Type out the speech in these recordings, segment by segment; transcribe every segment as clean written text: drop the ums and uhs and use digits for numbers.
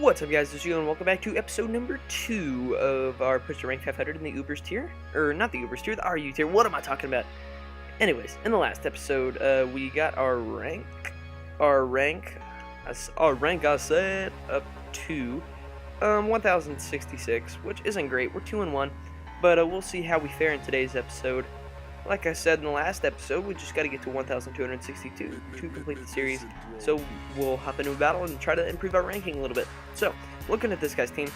What's up, guys? This is you, and welcome back to episode number 2 of our push to rank 500 in the Ubers tier. Or, not the Ubers tier, the RU tier. What am I talking about? Anyways, in the last episode, we got our rank, I said, up to 1,066, which isn't great. We're 2-1, but we'll see how we fare in today's episode. Like I said in the last episode, we just got to get to 1,262 to complete the series. So we'll hop into a battle and try to improve our ranking a little bit. So, looking at this guy's team,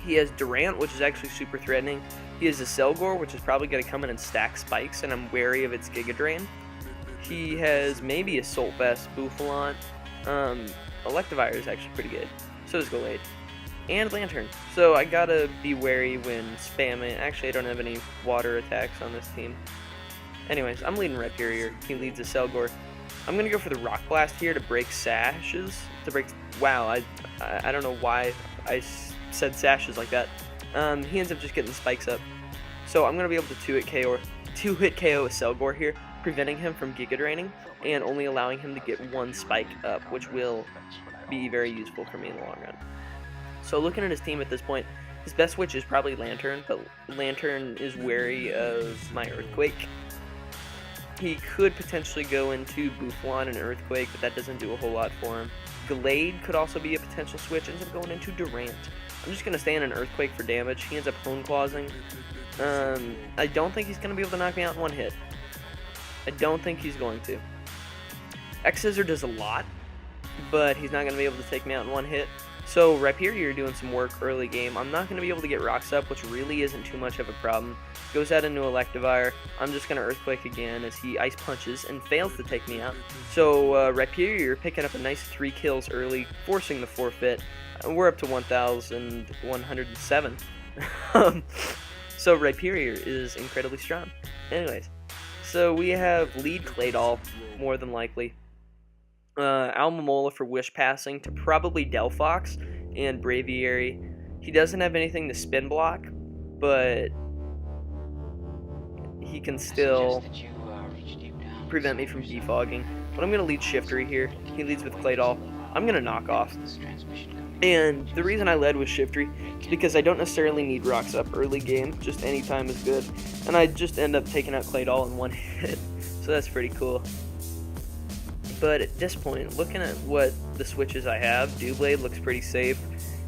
he has Durant, which is actually super threatening. He has a Selgor, which is probably going to come in and stack spikes, and I'm wary of its Giga Drain. He has maybe a Salt Vest, Bouffalant. Electivire is actually pretty good. So is Gallade. And Lantern. So I gotta be wary when spamming. Actually, I don't have any water attacks on this team. Anyways, I'm leading Rhyperior. He leads a Selgor. I'm gonna go for the Rock Blast here to break sashes. Wow, I don't know why I said sashes like that. He ends up just getting the spikes up. So I'm gonna be able to two-hit KO a Selgor here, preventing him from Giga Draining and only allowing him to get one spike up, which will be very useful for me in the long run. So looking at his team at this point, his best switch is probably Lantern, but Lantern is wary of my Earthquake. He could potentially go into Bouffalant and Earthquake, but that doesn't do a whole lot for him. Gallade could also be a potential switch, ends up going into Durant. I'm just going to stay in an Earthquake for damage. He ends up Hone Clawsing. I don't think he's going to be able to knock me out in one hit. I don't think he's going to. X-Scissor does a lot, but he's not going to be able to take me out in one hit. So Rhyperior doing some work early game. I'm not going to be able to get rocks up, which really isn't too much of a problem. Goes out into Electivire. I'm just going to Earthquake again as he Ice Punches and fails to take me out. So Rhyperior picking up a nice 3 kills early, forcing the forfeit. We're up to 1,107. So Rhyperior is incredibly strong. Anyways, so we have lead Claydol, more than likely. Almamola for Wish Passing to probably Delphox and Braviary. He doesn't have anything to spin block, but he can still prevent me from defogging. But I'm going to lead Shiftry here. He leads with Claydol. I'm going to knock off. And the reason I led with Shiftry is because I don't necessarily need rocks up early game. Just any time is good. And I just end up taking out Claydol in one hit. So that's pretty cool. But at this point, looking at what the switches I have, Doublade looks pretty safe.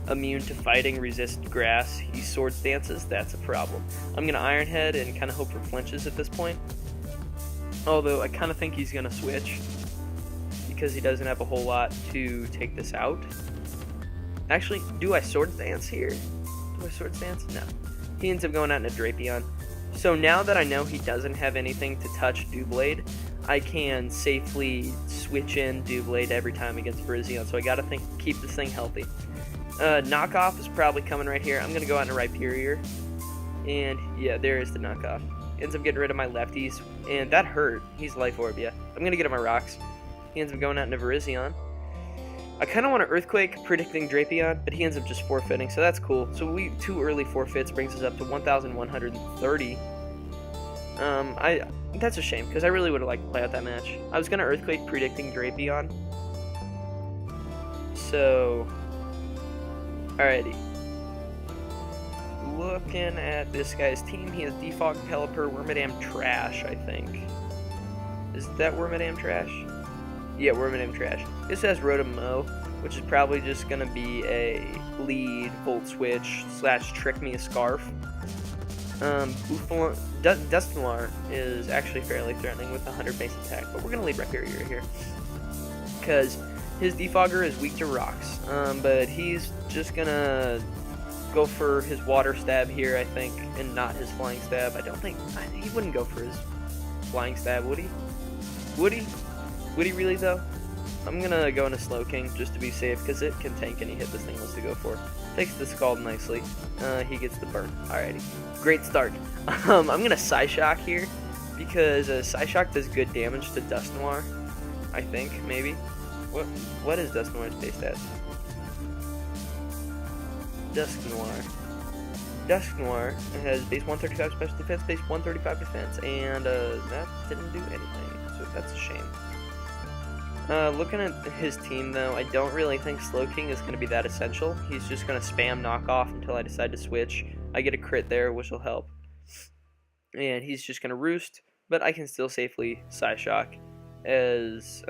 Immune to fighting, resist grass. He Sword Stances, that's a problem. I'm going to Iron Head and kind of hope for flinches at this point. Although I kind of think he's going to switch, because he doesn't have a whole lot to take this out. Actually, do I Sword Stance here? Do I Sword Stance? No. He ends up going out in a Drapion. So now that I know he doesn't have anything to touch Doublade, I can safely switch in Doublade every time against Virizion, so I gotta keep this thing healthy. Knockoff is probably coming right here. I'm gonna go out in a Rhyperior, and yeah, there is the knockoff. Ends up getting rid of my lefties, and that hurt. He's Life Orb, yeah. I'm gonna get him my rocks. He ends up going out into Virizion. I kind of want an Earthquake predicting Drapion, but he ends up just forfeiting, so that's cool. So 2 early forfeits brings us up to 1,130. That's a shame, because I really would have liked to play out that match. I was going to Earthquake predicting Drapion. So, alrighty. Looking at this guy's team, he has Defog, Pelipper, Wormadam, Trash, I think. Is that Wormadam Trash? Yeah, Wormadam Trash. This has Rotom-Mow, which is probably just going to be a lead, Volt Switch, / Trick Me a Scarf. Dusknoir is actually fairly threatening with 100 base attack, but we're going to lead Rhyperior here, because his Defogger is weak to rocks, but he's just going to go for his Water Stab here, I think, and not his Flying Stab. I don't think, he wouldn't go for his Flying Stab, would he? Would he? Would he really, though? I'm going to go into Slowking just to be safe, because it can tank any hit this thing wants to go for. Takes the Scald nicely. He gets the burn. Alrighty. Great start. I'm going to Psyshock here, because Psyshock does good damage to Dusknoir, I think, maybe. What is Dusknoir's base stats? Dusknoir. Dusk Noir has base 135 special defense, base 135 defense, and that didn't do anything, so that's a shame. Looking at his team, though, I don't really think Slow King is going to be that essential. He's just going to spam knockoff until I decide to switch. I get a crit there, which will help. And he's just going to roost, but I can still safely Psyshock, as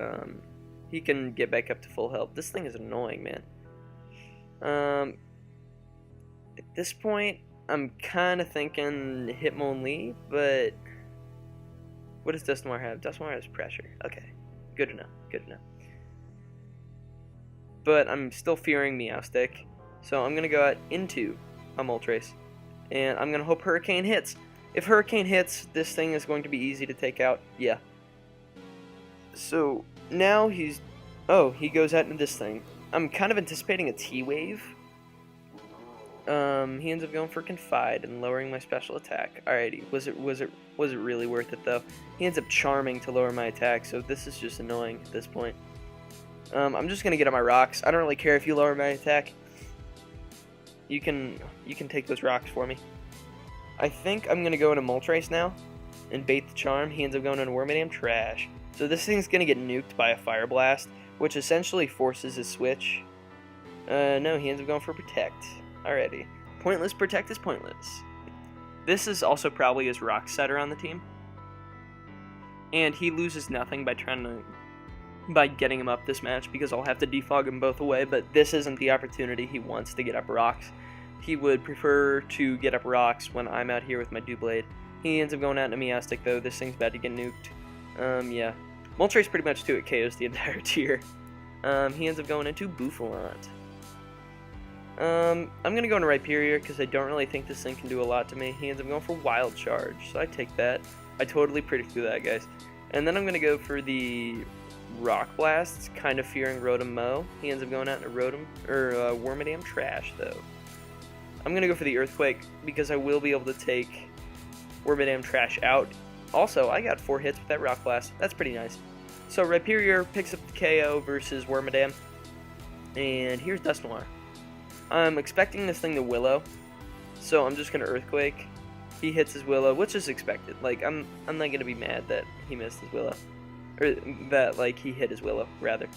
he can get back up to full health. This thing is annoying, man. At this point, I'm kind of thinking Hitmonlee, but what does Dusknoir have? Dusknoir has pressure. Okay, good enough, good enough. But I'm still fearing Meowstic, so I'm going to go out into a Moltres, and I'm going to hope Hurricane hits. If Hurricane hits, this thing is going to be easy to take out. Yeah. So now he goes out into this thing. I'm kind of anticipating a T-Wave. He ends up going for Confide and lowering my special attack. Alrighty, was it really worth it though? He ends up charming to lower my attack, so this is just annoying at this point. I'm just gonna get on my rocks. I don't really care if you lower my attack. You can take those rocks for me. I think I'm gonna go into Moltres now and bait the charm. He ends up going into Wormadam Trash. So this thing's gonna get nuked by a Fire Blast, which essentially forces his switch. No, he ends up going for Protect. Alrighty. Pointless Protect is pointless. This is also probably his Rock Setter on the team. And he loses nothing by getting him up this match, because I'll have to defog him both away, but this isn't the opportunity he wants to get up rocks. He would prefer to get up rocks when I'm out here with my Doublade. He ends up going out into Meowstic though. This thing's about to get nuked. Yeah. Moltres pretty much 2 it KOs the entire tier. He ends up going into Bouffalant. I'm going to go into Rhyperior because I don't really think this thing can do a lot to me. He ends up going for Wild Charge, so I take that. I totally predicted that, guys. And then I'm going to go for the Rock Blast, kind of fearing Rotom Mow. He ends up going out into Wormadam Trash, though. I'm going to go for the Earthquake because I will be able to take Wormadam Trash out. Also, I got 4 hits with that Rock Blast. That's pretty nice. So Rhyperior picks up the KO versus Wormadam. And here's Dusknoir. I'm expecting this thing to Willow, so I'm just going to Earthquake. He hits his Willow, which is expected. Like, I'm not going to be mad that he missed his Willow. Or that, like, he hit his Willow, rather.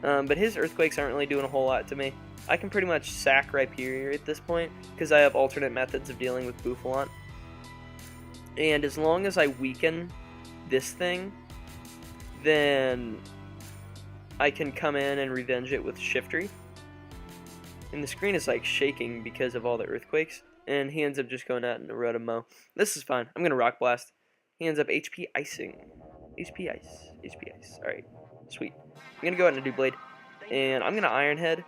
But his Earthquakes aren't really doing a whole lot to me. I can pretty much sack Rhyperior at this point, because I have alternate methods of dealing with Bouffalant. And as long as I weaken this thing, then I can come in and revenge it with Shiftry. And the screen is like shaking because of all the earthquakes. And he ends up just going out in a Rotom Mow. This is fine. I'm going to Rock Blast. He ends up HP Icing. HP Ice. HP Ice. Alright. Sweet. I'm going to go out into Doublade. And I'm going to Iron Head.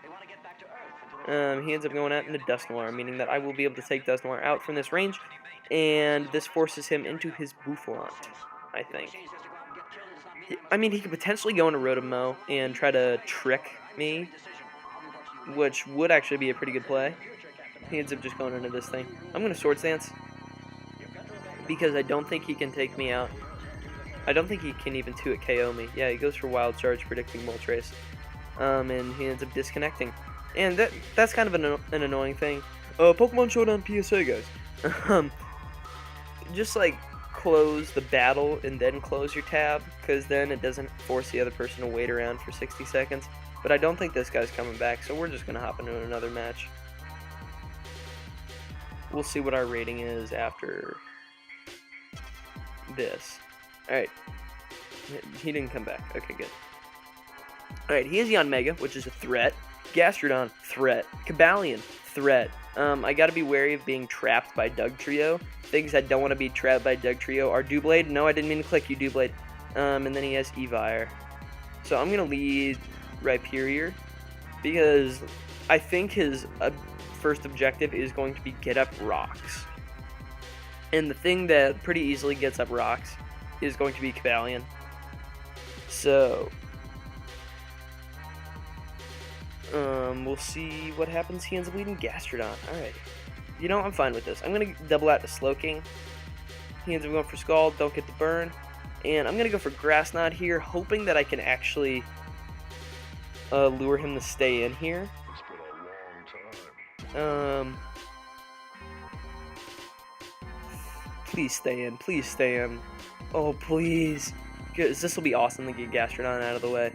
He ends up going out into Dusknoir, meaning that I will be able to take Dusknoir out from this range. And this forces him into his Bouffalant, I think. I mean, he could potentially go into Rotom Mow and try to trick me, which would actually be a pretty good play. He ends up just going into this thing. I'm going to Swords Dance because I don't think he can take me out. I don't think he can even 2-hit KO me. Yeah, he goes for Wild Charge, predicting Moltres. And he ends up disconnecting. And that's kind of an annoying thing. Pokemon Showdown PSA, guys. Just like close the battle and then close your tab, because then it doesn't force the other person to wait around for 60 seconds. But I don't think this guy's coming back, so we're just going to hop into another match. We'll see what our rating is after this. Alright. He didn't come back. Okay, good. Alright, he has Yanmega, which is a threat. Gastrodon, threat. Cobalion, threat. I gotta be wary of being trapped by Dugtrio. Things I don't want to be trapped by Dugtrio are Doublade. No, I didn't mean to click you, Doublade. And then he has Evire. So I'm gonna lead Rhyperior, because I think his first objective is going to be get up rocks. And the thing that pretty easily gets up rocks is going to be Cobalion. So, we'll see what happens. He ends up leading Gastrodon. Alright. You know, I'm fine with this. I'm going to double out to Slowking. He ends up going for Scald, don't get the burn. And I'm going to go for Grass Knot here, hoping that I can actually lure him to stay in here. Please stay in. Please stay in. Oh, please. Because this will be awesome to get Gastrodon out of the way.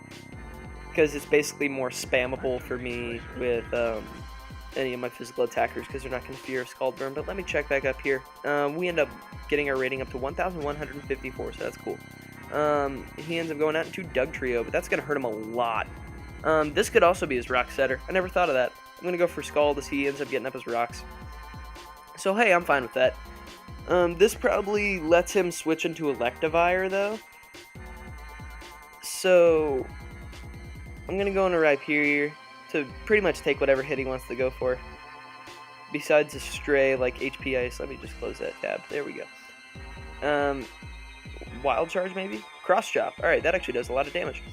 Because it's basically more spammable for me with any of my physical attackers, because they're not going to fear Scald Burn. But let me check back up here. We end up getting our rating up to 1,154, so that's cool. He ends up going out into Dugtrio, but that's going to hurt him a lot. This could also be his Rock Setter. I never thought of that. I'm going to go for Scald as he ends up getting up his rocks. So, hey, I'm fine with that. This probably lets him switch into Electivire, though. So, I'm going to go into Rhyperior to pretty much take whatever hit he wants to go for. Besides a stray, like HP Ice. Let me just close that tab. There we go. Wild Charge, maybe? Cross Chop. Alright, that actually does a lot of damage.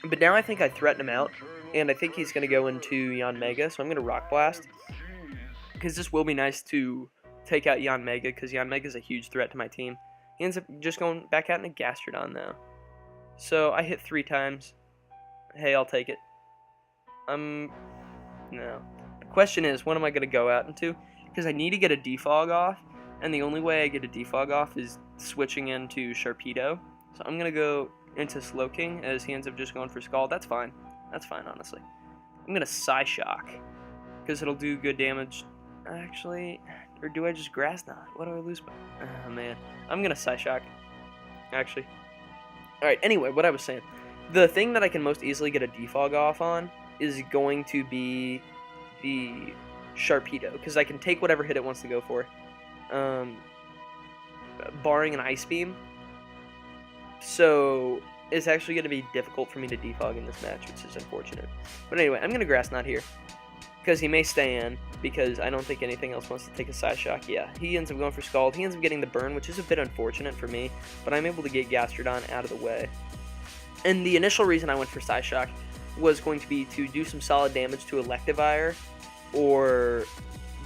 But now I think I threaten him out, and I think he's going to go into Yanmega, so I'm going to Rock Blast. Because this will be nice to take out Yanmega, because Yanmega is a huge threat to my team. He ends up just going back out into Gastrodon, though. So I hit 3 times. Hey, I'll take it. No. The question is, what am I going to go out into? Because I need to get a Defog off, and the only way I get a Defog off is switching into Sharpedo. So I'm going to go into Slowking, as he ends up just going for Scald. That's fine. That's fine, honestly. I'm going to Psyshock, because it'll do good damage. Actually, or do I just Grass Knot? What do I lose by? Oh, man. I'm going to Psyshock, actually. Alright, anyway, what I was saying. The thing that I can most easily get a Defog off on is going to be the Sharpedo, because I can take whatever hit it wants to go for. Barring an Ice Beam. So, it's actually going to be difficult for me to defog in this match, which is unfortunate. But anyway, I'm going to Grass Knot here, because he may stay in, because I don't think anything else wants to take a Psyshock. Yeah, he ends up going for Scald. He ends up getting the burn, which is a bit unfortunate for me, but I'm able to get Gastrodon out of the way. And the initial reason I went for Psyshock was going to be to do some solid damage to Electivire, or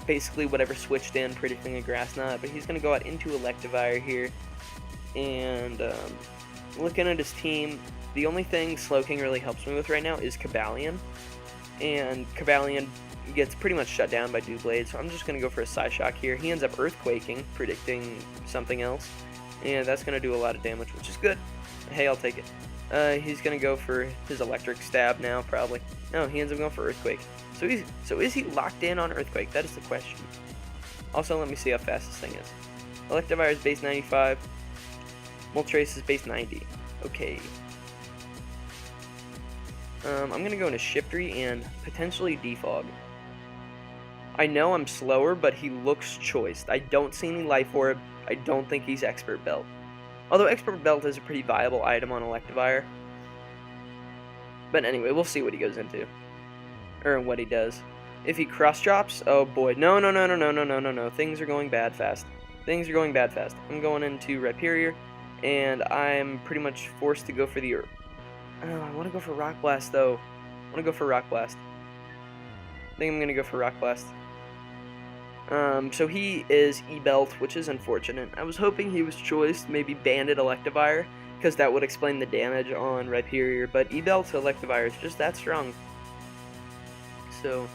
basically whatever switched in, predicting a Grass Knot. But he's going to go out into Electivire here, and looking at his team, the only thing Slowking really helps me with right now is Cobalion, and Cobalion gets pretty much shut down by Doublade, so I'm just going to go for a Psyshock here. He ends up Earthquaking, predicting something else, and that's going to do a lot of damage, which is good. Hey, I'll take it. He's going to go for his Electric Stab now, probably. No, he ends up going for Earthquake. So is he locked in on Earthquake? That is the question. Also, let me see how fast this thing is. Electivire is base 95. Moltres is base 90. Okay. I'm going to go into Shiftry and potentially Defog. I know I'm slower, but he looks choiced. I don't see any Life Orb. I don't think he's Expert Belt. Although Expert Belt is a pretty viable item on Electivire. But anyway, we'll see what he goes into. Or what he does. If he cross drops, oh boy. No. Things are going bad fast. Things are going bad fast. I'm going into Rhyperior, and I'm pretty much forced to go for the... Oh, I want to go for Rock Blast, though. I want to go for Rock Blast. I think I'm going to go for Rock Blast. So he is E-Belt, which is unfortunate. I was hoping he was choiced, maybe Banded Electivire, because that would explain the damage on Rhyperior, but E-Belt to Electivire is just that strong. So,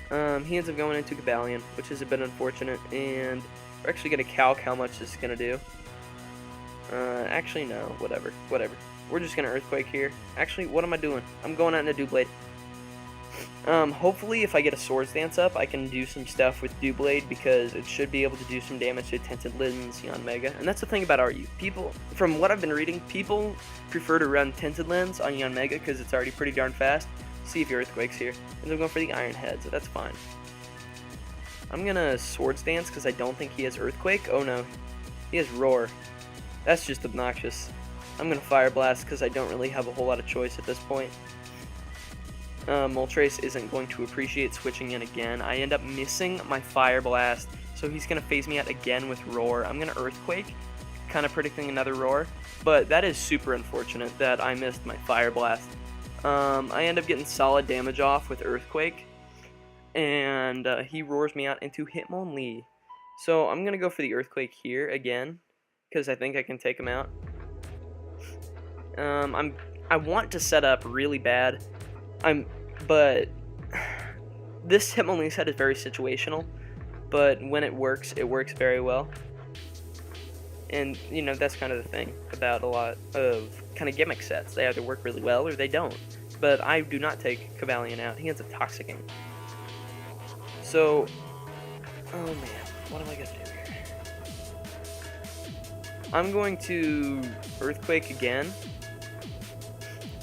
he ends up going into Cobalion, which is a bit unfortunate, and we're actually going to calc how much this is going to do. Actually, no, whatever. We're just going to Earthquake here. Actually, what am I doing? I'm going out into Doublade. Hopefully, if I get a Swords Dance up, I can do some stuff with Doublade, because it should be able to do some damage to Tinted Lens, Yanmega. And that's the thing about RU. People, from what I've been reading, people prefer to run Tinted Lens on Yanmega because it's already pretty darn fast. See if your Earthquake's here. And I'm going for the Iron Head, so that's fine. I'm gonna Swords Dance because I don't think he has Earthquake. Oh no, he has Roar. That's just obnoxious. I'm gonna Fire Blast because I don't really have a whole lot of choice at this point. Moltres isn't going to appreciate switching in again. I end up missing my Fire Blast, so he's going to phase me out again with Roar. I'm going to Earthquake, kind of predicting another Roar, but that is super unfortunate that I missed my Fire Blast. I end up getting solid damage off with Earthquake, and he roars me out into Hitmonlee. So I'm going to go for the Earthquake here again, because I think I can take him out. I want to set up really bad. But this Hitmonlee set is very situational, but when it works very well. And, you know, that's kind of the thing about a lot of kind of gimmick sets. They either work really well or they don't. But I do not take Cavalion out. He ends up toxicking. So, oh man, what am I going to do here? I'm going to Earthquake again.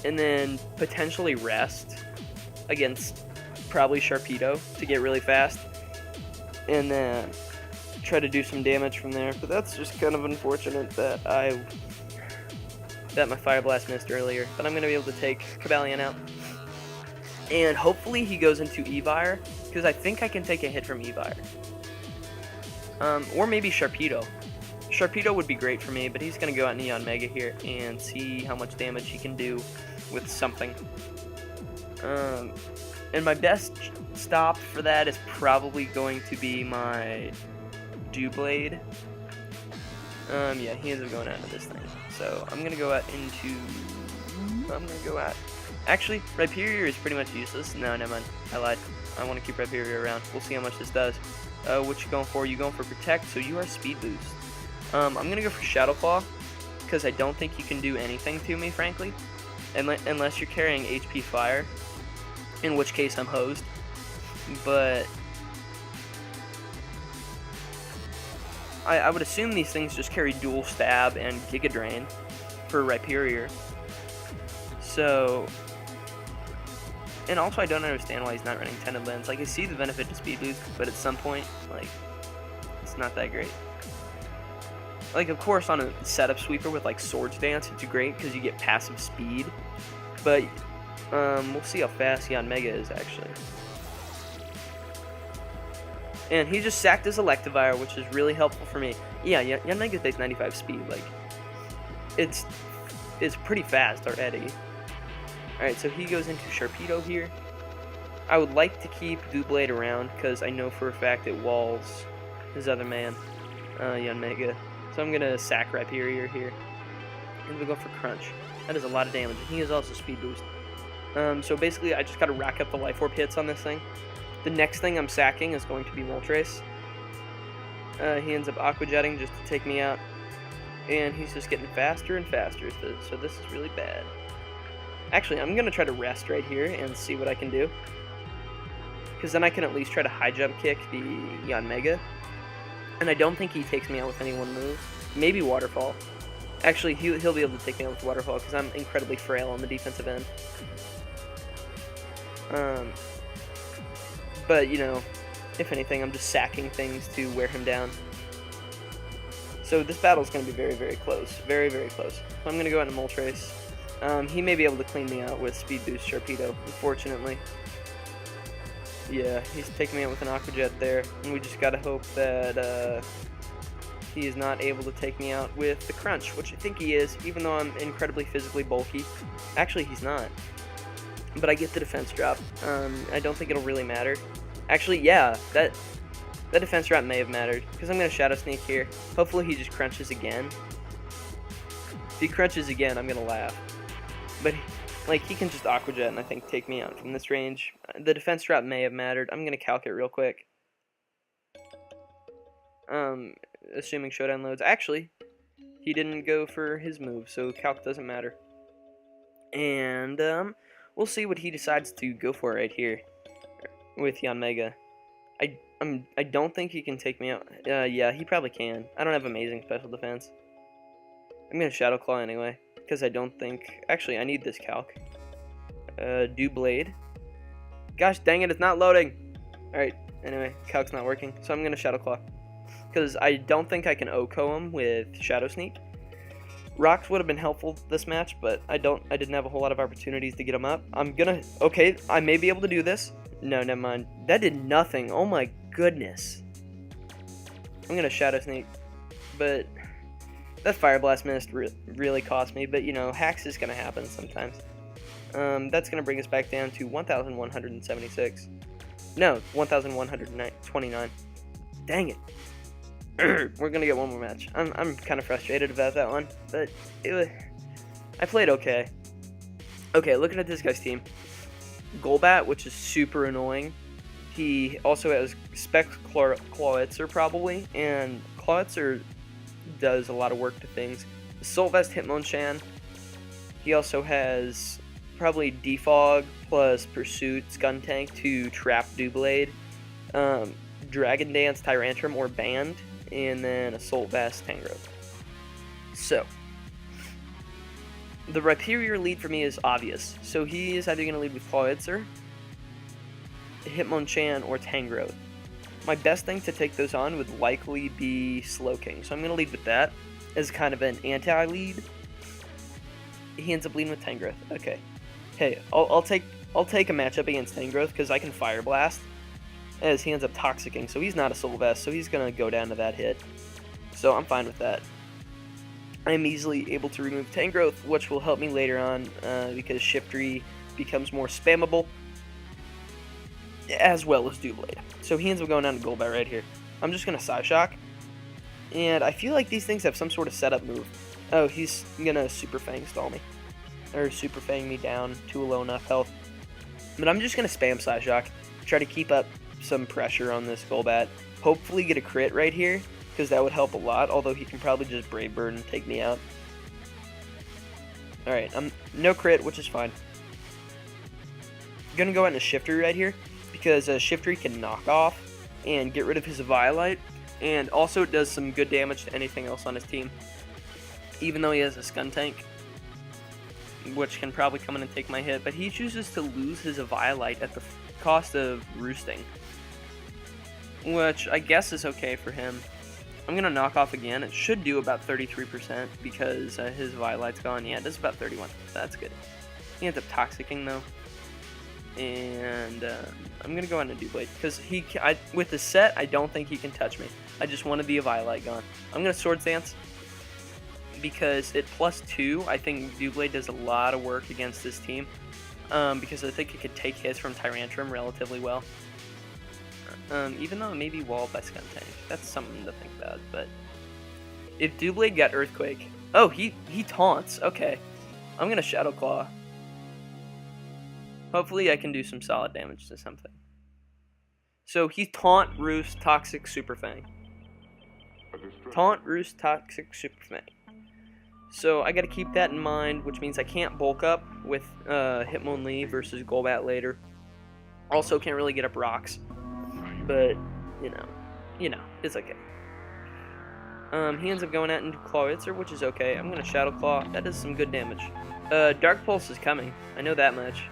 And then potentially rest against probably Sharpedo to get really fast. And then try to do some damage from there, but that's just kind of unfortunate that my Fire Blast missed earlier. But I'm going to be able to take Cavalion out. And hopefully he goes into Evire, because I think I can take a hit from Evire. Or maybe Sharpedo. Sharpedo would be great for me, but he's going to go out Neon Mega here and see how much damage he can do with something. And my best stop for that is probably going to be my Doublade. Yeah, he ends up going out into this thing. So I'm gonna go out into. Actually, Rhyperior is pretty much useless. No, never mind. I lied. I want to keep Rhyperior around. We'll see how much this does. What you going for? You going for Protect? So you are Speed Boost. I'm gonna go for Shadow Claw because I don't think you can do anything to me, frankly, unless you're carrying HP Fire. In which case I'm hosed. But I would assume these things just carry Dual Stab and Giga Drain for Rhyperior. So, and also I don't understand why he's not running Tinted Lens. Like, I see the benefit to Speed Boost, but at some point, like, it's not that great. Like, of course, on a setup sweeper with, like, Swords Dance, it's great because you get passive speed. But, we'll see how fast Yanmega is, actually. And he just sacked his Electivire, which is really helpful for me. Yeah, Yanmega takes 95 speed. Like, it's pretty fast already. Alright, so he goes into Sharpedo here. I would like to keep Doublade around, because I know for a fact it walls his other man, Yanmega. So I'm going to sack Rhyperior here. And we'll go for Crunch. That is a lot of damage. And he is also Speed Boost. So basically, I just got to rack up the Life Orb hits on this thing. The next thing I'm sacking is going to be Moltres. He ends up Aqua Jetting just to take me out. And he's just getting faster and faster, so this is really bad. Actually, I'm going to try to rest right here and see what I can do. Because then I can at least try to high jump kick the Yanmega. And I don't think he takes me out with any one move. Maybe Waterfall. Actually, he'll be able to take me out with Waterfall because I'm incredibly frail on the defensive end. But, you know, if anything, I'm just sacking things to wear him down. So this battle is going to be very, very close. Very, very close. So I'm going to go into Moltres. He may be able to clean me out with Speed Boost Sharpedo, unfortunately. Yeah, he's taking me out with an Aqua Jet there. And we just got to hope that he is not able to take me out with the Crunch, which I think he is, even though I'm incredibly physically bulky. Actually, he's not. But I get the defense drop. I don't think it'll really matter. Actually, yeah, that defense drop may have mattered, because I'm going to Shadow Sneak here. Hopefully he just crunches again. If he crunches again, I'm going to laugh. But, like, he can just Aqua Jet and I think take me out from this range. The defense drop may have mattered. I'm going to calc it real quick. Assuming Showdown loads. Actually, he didn't go for his move, so calc doesn't matter. And, we'll see what he decides to go for right here with Yanmega. I don't think he can take me out. Yeah, he probably can. I don't have amazing special defense. I'm going to Shadow Claw anyway, because I don't think... Actually, I need this calc. Doublade. Gosh dang it, it's not loading! Alright, anyway, calc's not working, so I'm going to Shadow Claw. Because I don't think I can OHKO him with Shadow Sneak. Rocks would have been helpful this match, but I didn't have a whole lot of opportunities to get him up. Okay, I may be able to do this. No, never mind. That did nothing. Oh my goodness. I'm gonna Shadow Sneak, but that Fire Blast missed really cost me, but you know, hacks is gonna happen sometimes. That's gonna bring us back down to 1,176. No, 1,129. Dang it. We're gonna get one more match. I'm kind of frustrated about that one, but I played okay. Okay, looking at this guy's team. Golbat, which is super annoying. He also has Spec Clawitzer probably, and Clawitzer does a lot of work to things. Assault Vest Hitmonchan. He also has probably Defog plus Pursuit Skuntank to trap Doublade, Dragon Dance Tyrantrum or Band, and then Assault Vest Tangrowth. So, the Rhyperior lead for me is obvious. So he is either going to lead with Clawitzer, Hitmonchan, or Tangrowth. My best thing to take those on would likely be Slowking. So I'm going to lead with that as kind of an anti-lead. He ends up leading with Tangrowth. Okay. Hey, I'll take a matchup against Tangrowth because I can Fire Blast as he ends up Toxicking. So he's not a Soul Vest, so he's going to go down to that hit. So I'm fine with that. I'm easily able to remove Tangrowth, which will help me later on because Shiftry becomes more spammable, as well as Doublade. So he ends up going down to Golbat right here. I'm just going to Psyshock, and I feel like these things have some sort of setup move. Oh, he's going to Super Fang stall me, or Super Fang me down to a low enough health. But I'm just going to spam Psyshock, try to keep up some pressure on this Golbat, hopefully get a crit right here, because that would help a lot, although he can probably just Brave Bird and take me out. Alright, no crit, which is fine. I'm going to go out into Shiftry right here, because Shiftry can knock off and get rid of his Violite, and also it does some good damage to anything else on his team. Even though he has a Skuntank, which can probably come in and take my hit, but he chooses to lose his Violite at the cost of Roosting, which I guess is okay for him. I'm going to knock off again. It should do about 33% because his Violite's gone. Yeah, it does about 31. That's good. He ends up Toxicking though. And I'm going to go on and Doublade because with the set, I don't think he can touch me. I just want to be a Violite gone. I'm going to Swords Dance because at +2, I think Doublade does a lot of work against this team because I think it could take hits from Tyrantrum relatively well. Even though it may be walled by Skuntank. That's something to think about, but if Doublade got Earthquake... Oh, he taunts. Okay. I'm gonna Shadow Claw. Hopefully I can do some solid damage to something. So he Taunt, Roost, Toxic, Super Fang. Taunt, Roost, Toxic, Super Fang. So I gotta keep that in mind, which means I can't bulk up with Hitmonlee versus Golbat later. Also can't really get up rocks. But, you know, it's okay. He ends up going out into Clawitzer, which is okay. I'm going to Shadow Claw. That does some good damage. Dark Pulse is coming. I know that much.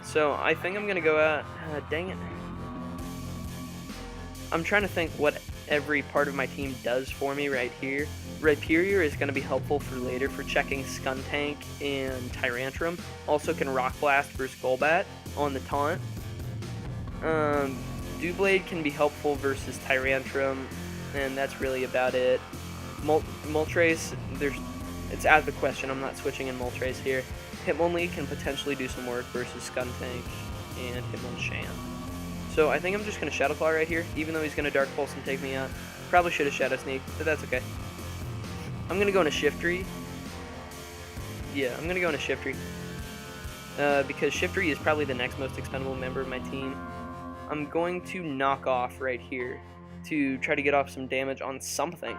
So, I think I'm going to go out... dang it. I'm trying to think what every part of my team does for me right here. Rhyperior is going to be helpful for later for checking Skuntank and Tyrantrum. Also can Rock Blast versus Golbat on the taunt. Doublade can be helpful versus Tyrantrum, and that's really about it. Moltres, it's out of the question. I'm not switching in Moltres here. Hitmonlee can potentially do some work versus Skuntank and Hitmonchan. So I think I'm just going to Shadow Claw right here, even though he's going to Dark Pulse and take me out. Probably should have Shadow Sneak, but that's okay. I'm going to go into Shiftry. Yeah, I'm going to go into Shiftry. Because Shiftry is probably the next most expendable member of my team. I'm going to knock off right here to try to get off some damage on something.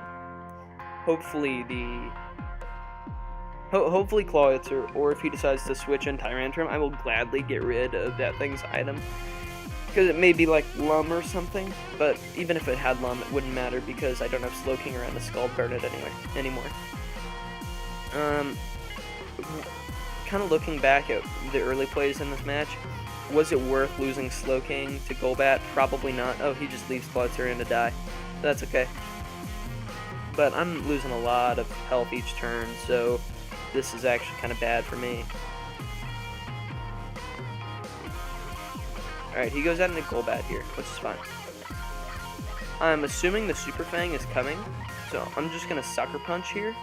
Hopefully hopefully Clawitzer, or if he decides to switch in Tyrantrum, I will gladly get rid of that thing's item. Because it may be like Lum or something, but even if it had Lum, it wouldn't matter because I don't have Slowking around to Skull Burn it anymore. Kind of looking back at the early plays in this match, was it worth losing Slowking to Golbat? Probably not. Oh, he just leaves Clawitzer in to die. That's okay. But I'm losing a lot of health each turn, so this is actually kind of bad for me. Alright, he goes out into Golbat here, which is fine. I'm assuming the Super Fang is coming, so I'm just going to Sucker Punch here.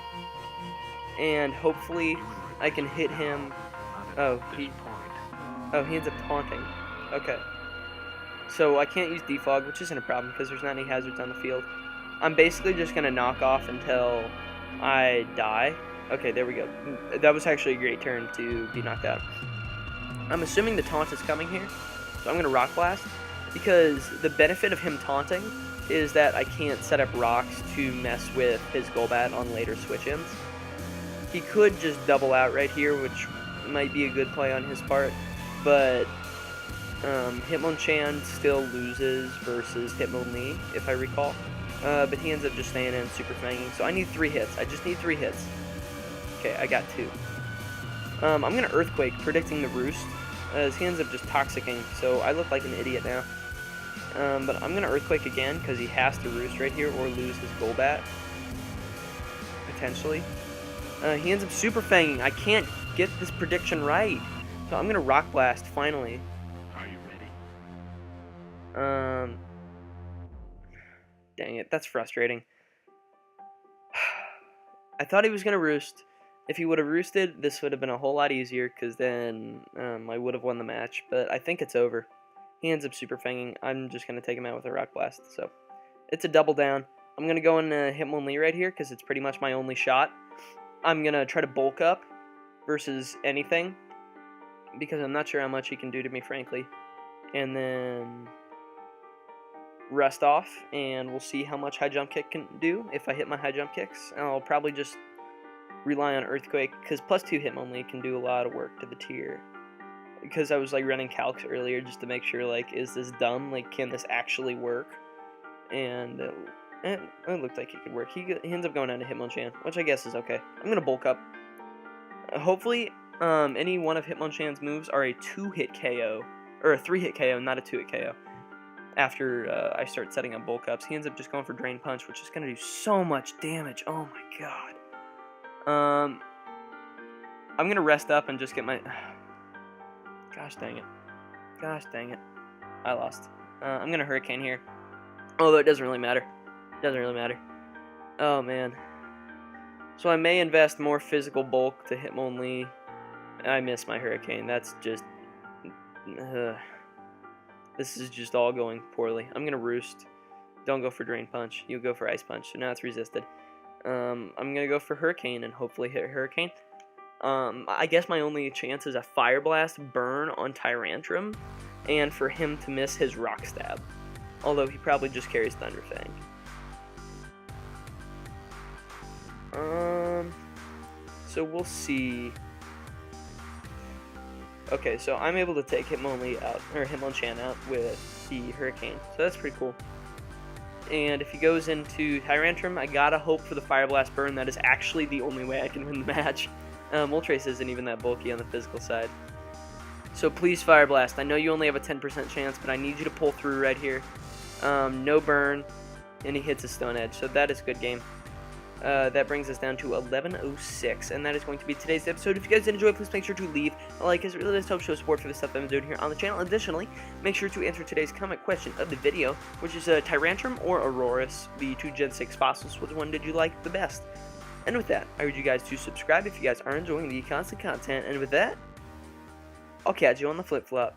And hopefully I can hit him. Oh, he ends up taunting. Okay. So I can't use Defog, which isn't a problem because there's not any hazards on the field. I'm basically just going to knock off until I die. Okay, there we go. That was actually a great turn to be knocked out. I'm assuming the taunt is coming here. So I'm going to Rock Blast, because the benefit of him taunting is that I can't set up rocks to mess with his Golbat on later switch-ins. He could just double out right here, which might be a good play on his part, but Hitmonchan still loses versus Hitmonlee, if I recall. But he ends up just staying in Super Fanging, so I need 3 hits. I just need 3 hits. Okay, I got 2. I'm going to Earthquake, predicting the Roost, as he ends up just Toxicking, so I look like an idiot now. But I'm going to Earthquake again, because he has to Roost right here, or lose his Golbat. Potentially. He ends up Super Fanging. I can't get this prediction right. So I'm going to Rock Blast, finally. Are you ready? Dang it, that's frustrating. I thought he was going to Roost. If he would have roosted, this would have been a whole lot easier, because then I would have won the match. But I think it's over. He ends up Super Fanging. I'm just going to take him out with a Rock Blast. So it's a double down. I'm going to go in Hitmonlee right here, because it's pretty much my only shot. I'm going to try to bulk up versus anything, because I'm not sure how much he can do to me, frankly. And then rest off, and we'll see how much high jump kick can do if I hit my high jump kicks. And I'll probably just rely on Earthquake, because +2 Hitmonlee can do a lot of work to the tier. Because I was like running calcs earlier just to make sure, like, is this dumb? Like, can this actually work? And it looked like it could work. He ends up going down to Hitmonchan, which I guess is okay. I'm gonna bulk up. Hopefully, any one of Hitmonchan's moves are a 2-hit KO, or a 3-hit KO, not a 2-hit KO. After I start setting up bulk ups, he ends up just going for Drain Punch, which is gonna do so much damage. Oh my god. I'm gonna rest up and just get my. Gosh dang it. Gosh dang it. I lost. I'm gonna Hurricane here. Although it doesn't really matter. Doesn't really matter. Oh man. So I may invest more physical bulk to Hitmonlee. I miss my Hurricane. That's just. This is just all going poorly. I'm gonna Roost. Don't go for Drain Punch. You go for Ice Punch. So now it's resisted. I'm gonna go for Hurricane and hopefully hit Hurricane. I guess my only chance is a Fire Blast burn on Tyrantrum, and for him to miss his Rock Stab. Although he probably just carries Thunder Fang. So we'll see. Okay, so I'm able to take Hitmonlee out, or Hitmonchan out with the Hurricane. So that's pretty cool. And if he goes into Tyrantrum, I gotta hope for the Fire Blast burn. That is actually the only way I can win the match. Moltres isn't even that bulky on the physical side. So please Fire Blast. I know you only have a 10% chance, but I need you to pull through right here. No burn, and he hits a Stone Edge. So that is a good game. That brings us down to 11:06, and that is going to be today's episode. If you guys did enjoy, please make sure to leave a like, as it really does help show support for the stuff that I'm doing here on the channel. Additionally, make sure to answer today's comment question of the video, which is Tyrantrum or Ouroboros, the 2 Gen 6 fossils. Which one did you like the best? And with that, I urge you guys to subscribe if you guys are enjoying the constant content, and with that, I'll catch you on the flip-flop.